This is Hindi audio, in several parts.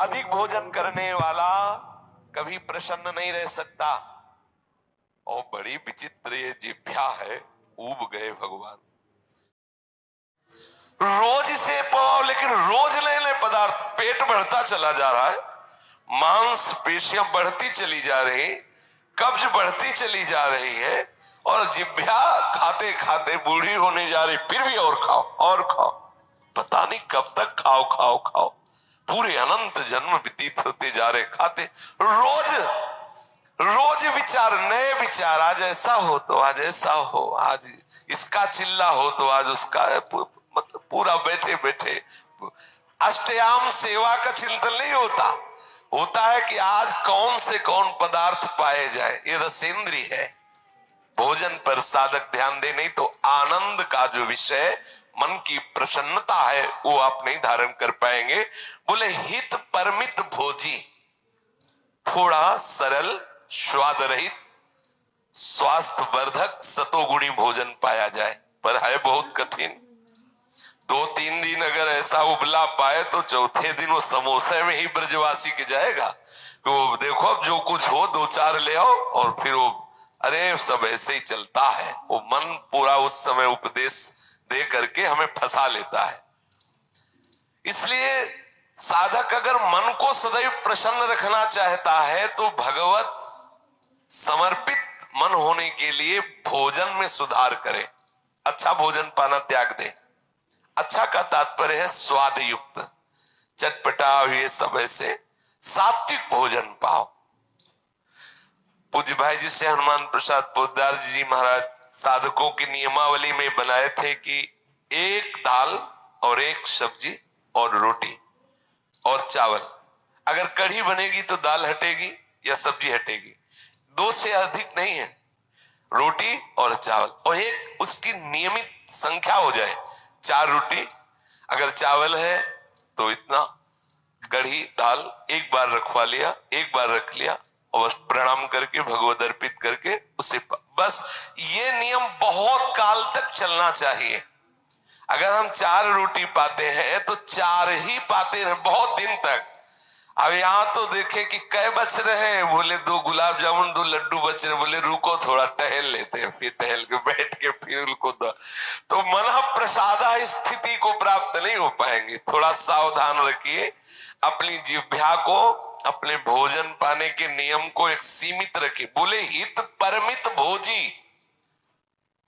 अधिक भोजन करने वाला कभी प्रसन्न नहीं रह सकता। और बड़ी विचित्र ये जिह्वा है, ऊब गए भगवान। रोज से पाओ, लेकिन रोज नए नए पदार्थ, पेट बढ़ता चला जा रहा है, मांस पेशियां बढ़ती चली जा रही, कब्ज बढ़ती चली जा रही है, और जिह्वा खाते खाते बूढ़ी होने जा रही, फिर भी और खाओ और खाओ। पता नहीं कब तक खाओ खाओ खाओ। पूरे अनंत जन्म व्यतीत होते जा रहे खाते। रोज रोज विचार, नए विचार, आज ऐसा हो तो आज ऐसा हो, आज इसका चिल्ला हो तो आज उसका, मतलब पूरा बैठे बैठे अष्टयाम सेवा का चिंतन नहीं होता। होता है कि आज कौन से कौन पदार्थ पाए जाए। ये रसेंद्री है। भोजन पर साधक ध्यान दे, नहीं तो आनंद का जो विषय, मन की प्रसन्नता है, वो आप नहीं धारण कर पाएंगे। बोले हित परमित भोजी, थोड़ा सरल, स्वाद रहित, स्वास्थ्य वर्धक सतोगुणी भोजन पाया जाए, पर है बहुत कठिन। 2-3 दिन अगर ऐसा उबला पाए तो चौथे दिन वो समोसे में ही ब्रजवासी के जाएगा। तो देखो अब जो कुछ हो 2-4 ले आओ, और फिर वो अरे सब ऐसे ही चलता है। वो मन पूरा उस समय उपदेश दे करके हमें फंसा लेता है। इसलिए साधक अगर मन को सदैव प्रसन्न रखना चाहता है तो भगवत समर्पित मन होने के लिए भोजन में सुधार करे। अच्छा भोजन पाना त्याग दे। अच्छा का तात्पर्य है स्वाद युक्त, चटपटा, ये सब ऐसे सात्विक भोजन पाओ। पूज्य भाई जी से हनुमान प्रसाद पोद्दार जी महाराज साधकों की नियमावली में बनाए थे कि एक दाल और एक सब्जी और रोटी और चावल। अगर कढ़ी बनेगी तो दाल हटेगी या सब्जी हटेगी, 2 से अधिक नहीं है। रोटी और चावल, और एक उसकी नियमित संख्या हो जाए। 4 रोटी, अगर चावल है तो इतना, कढ़ी दाल एक बार रखवा लिया, एक बार रख लिया, और बस प्रणाम करके भगवत अर्पित करके उसे, बस ये नियम बहुत काल तक चलना चाहिए। अगर हम 4 रोटी पाते हैं तो 4 ही पाते हैं बहुत दिन तक। अब यहाँ तो देखे कि कै बच रहे हैं, बोले 2 गुलाब जामुन 2 लड्डू बच रहे, बोले रुको थोड़ा टहल लेते हैं, फिर टहल के बैठ के फिर उनको दो, तो मन प्रसादा स्थिति को प्राप्त नहीं हो पाएंगे। थोड़ा सावधान रखिए, अपनी जिह्वा को, अपने भोजन पाने के नियम को एक सीमित रखिए। बोले हित परमित भोजी,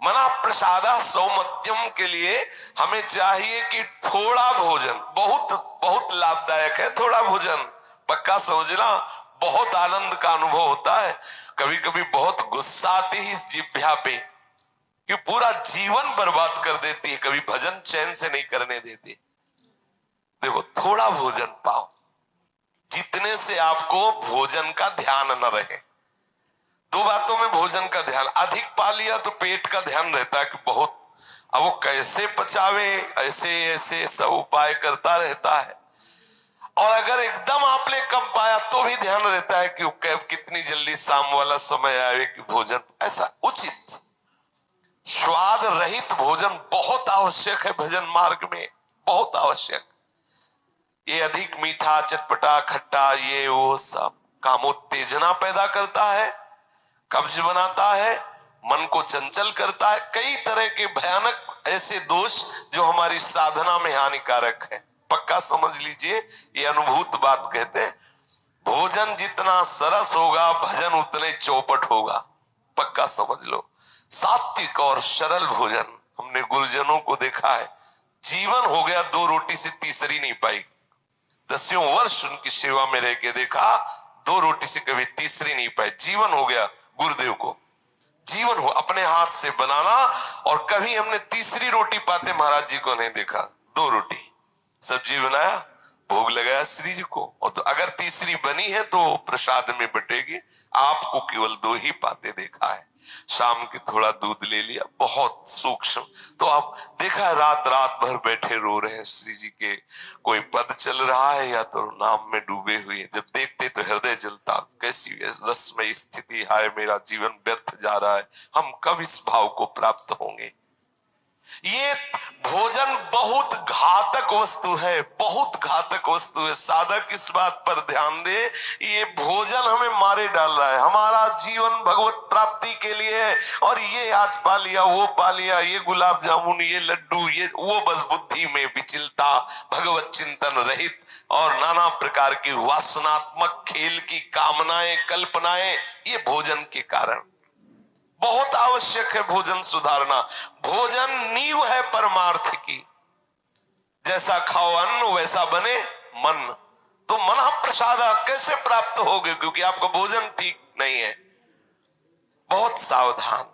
मना प्रसादा सौमत्यम के लिए हमें चाहिए कि थोड़ा भोजन बहुत बहुत लाभदायक है। थोड़ा भोजन पक्का समझना, बहुत आनंद का अनुभव होता है। कभी कभी बहुत गुस्सा आती है इस जिह्वा पे कि पूरा जीवन बर्बाद कर देती है, कभी भजन चैन से नहीं करने देती। देखो थोड़ा भोजन पाओ, जितने से आपको भोजन का ध्यान न रहे। 2 बातों में भोजन का ध्यान, अधिक पा लिया तो पेट का ध्यान रहता है कि बहुत, अब वो कैसे पचावे, ऐसे ऐसे सब उपाय करता रहता है। और अगर एकदम आपने कम पाया तो भी ध्यान रहता है कि कितनी जल्दी शाम वाला समय आए कि भोजन, ऐसा उचित स्वाद रहित भोजन बहुत आवश्यक है भजन मार्ग में, बहुत आवश्यक। ये अधिक मीठा, चटपटा, खट्टा, ये वो सब कामोत्तेजना पैदा करता है, कब्ज बनाता है, मन को चंचल करता है, कई तरह के भयानक ऐसे दोष जो हमारी साधना में हानिकारक है। पक्का समझ लीजिए, ये अनुभूत बात कहते हैं। भोजन जितना सरस होगा भजन उतने चौपट होगा, पक्का समझ लो। सात्विक और सरल भोजन, हमने गुरुजनों को देखा है, जीवन हो गया 2 रोटी से तीसरी नहीं पाई। 10 वर्ष उनकी सेवा में रह के देखा, 2 रोटी से कभी तीसरी नहीं पाई। जीवन हो गया गुरुदेव को, जीवन हो अपने हाथ से बनाना, और कभी हमने तीसरी रोटी पाते महाराज जी को नहीं देखा। 2 रोटी सब्जी बनाया, भोग लगाया श्री जी को, और तो अगर तीसरी बनी है तो प्रसाद में बटेगी। आपको केवल 2 ही पाते देखा है। शाम की थोड़ा दूध ले लिया, बहुत सूक्ष्म। तो आप देखा है रात रात भर बैठे रो रहे हैं श्री जी के, कोई पद चल रहा है या तो नाम में डूबे हुए, जब देखते तो हृदय जलता, कैसी रसमय स्थिति है, मेरा जीवन व्यर्थ जा रहा है, हम कब इस भाव को प्राप्त होंगे। ये भोजन बहुत घातक वस्तु है, बहुत घातक वस्तु है। साधक इस बात पर ध्यान दे, ये भोजन हमें मारे डाल रहा है। हमारा जीवन भगवत प्राप्ति के लिए है, और ये आज पा लिया, वो पा लिया, ये गुलाब जामुन, ये लड्डू, ये वो, बस बुद्धि में विचलता, भगवत चिंतन रहित और नाना प्रकार की वासनात्मक खेल की कामनाएं, कल्पनाएं, ये भोजन के कारण। बहुत आवश्यक है भोजन सुधारना। भोजन नींव है परमार्थ की। जैसा खाओ अन्न वैसा बने मन। तो मन प्रसाद कैसे प्राप्त होगे, क्योंकि आपका भोजन ठीक नहीं है। बहुत सावधान।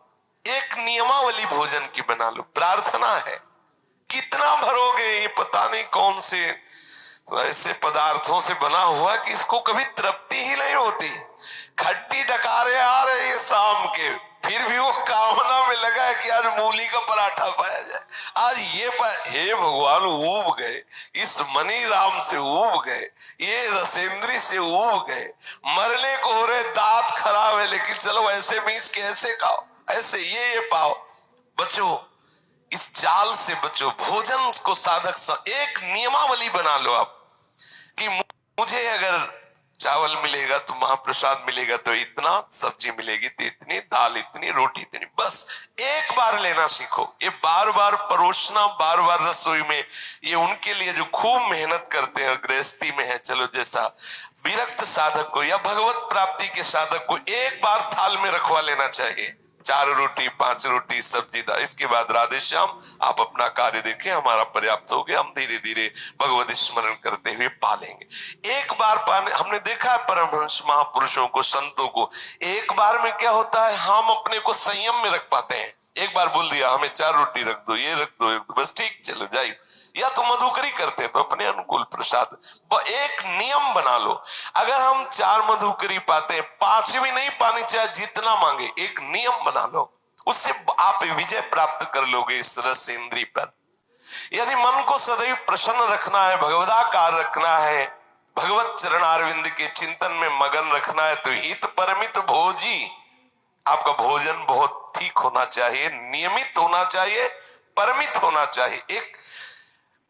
एक नियमावली भोजन की बना लो। प्रार्थना है, कितना भरोगे, ये पता नहीं कौन से ऐसे पदार्थों से बना हुआ कि इसको कभी तृप्ति ही नहीं होती। खट्टी डकारे आ रहे हैं शाम के, फिर भी वो कामना में लगा है कि आज मूली का पराठा पाया जाए, आज ये हे भगवान, ऊब गए, इस मनी राम से ऊब गए, ये रसेंद्री से ऊब गए, मरने को हो रहे, दांत खराब है, लेकिन चलो ऐसे मीस के ऐसे खाओ, ऐसे ये पाओ। बचो, इस चाल से बचो। भोजन को साधक एक नियमावली बना लो आप कि मुझे अगर चावल मिलेगा तो महाप्रसाद मिलेगा तो इतना, सब्जी मिलेगी तो इतनी, दाल इतनी, रोटी इतनी, बस एक बार लेना सीखो। ये बार बार परोसना, बार बार रसोई में, ये उनके लिए जो खूब मेहनत करते हैं, गृहस्थी में है, चलो जैसा विरक्त साधक को या भगवत प्राप्ति के साधक को एक बार थाल में रखवा लेना चाहिए। 4 रोटी 5 रोटी सब्जी दाल, इसके बाद राधे श्याम, आप अपना कार्य देखें, हमारा पर्याप्त हो गया, हम धीरे धीरे भगवत स्मरण करते हुए पालेंगे। एक बार पाने, हमने देखा है परमहंस महापुरुषों को, संतों को, एक बार में क्या होता है, हम अपने को संयम में रख पाते हैं। एक बार बोल दिया हमें 4 रोटी रख दो, ये रख दो, बस ठीक, चलो जाइए। या तो मधुकरी करते तो अपने अनुकूल प्रसाद। एक नियम बना लो, अगर हम 4 मधुकरी पाते हैं, 5 भी नहीं पानी चाहिए, जितना मांगे, एक नियम बना लो, उससे आप विजय प्राप्त कर लोगे इस रस इंद्री पर। यदि मन को सदैव प्रसन्न रखना है, भगवदाकार रखना है, भगवत चरणारविंद के चिंतन में मगन रखना है, तो हित परमित भोजी, आपका भोजन बहुत ठीक होना चाहिए, नियमित होना चाहिए, परमित होना चाहिए, एक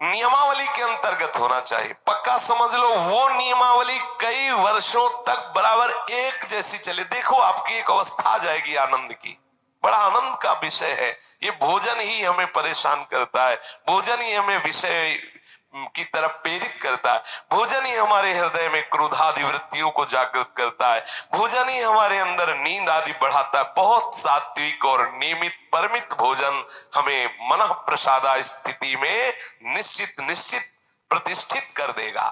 नियमावली के अंतर्गत होना चाहिए। पक्का समझ लो, वो नियमावली कई वर्षों तक बराबर एक जैसी चले। देखो आपकी एक अवस्था आ जाएगी आनंद की, बड़ा आनंद का विषय है। ये भोजन ही हमें परेशान करता है, भोजन ही हमें विषय की तरफ प्रेरित करता है, भोजन ही हमारे हृदय में क्रोधादि वृत्तियों को जागृत करता है, भोजन ही हमारे अंदर नींद आदि बढ़ाता है। बहुत सात्विक और नियमित परमित भोजन हमें मन प्रसादा स्थिति में निश्चित प्रतिष्ठित कर देगा।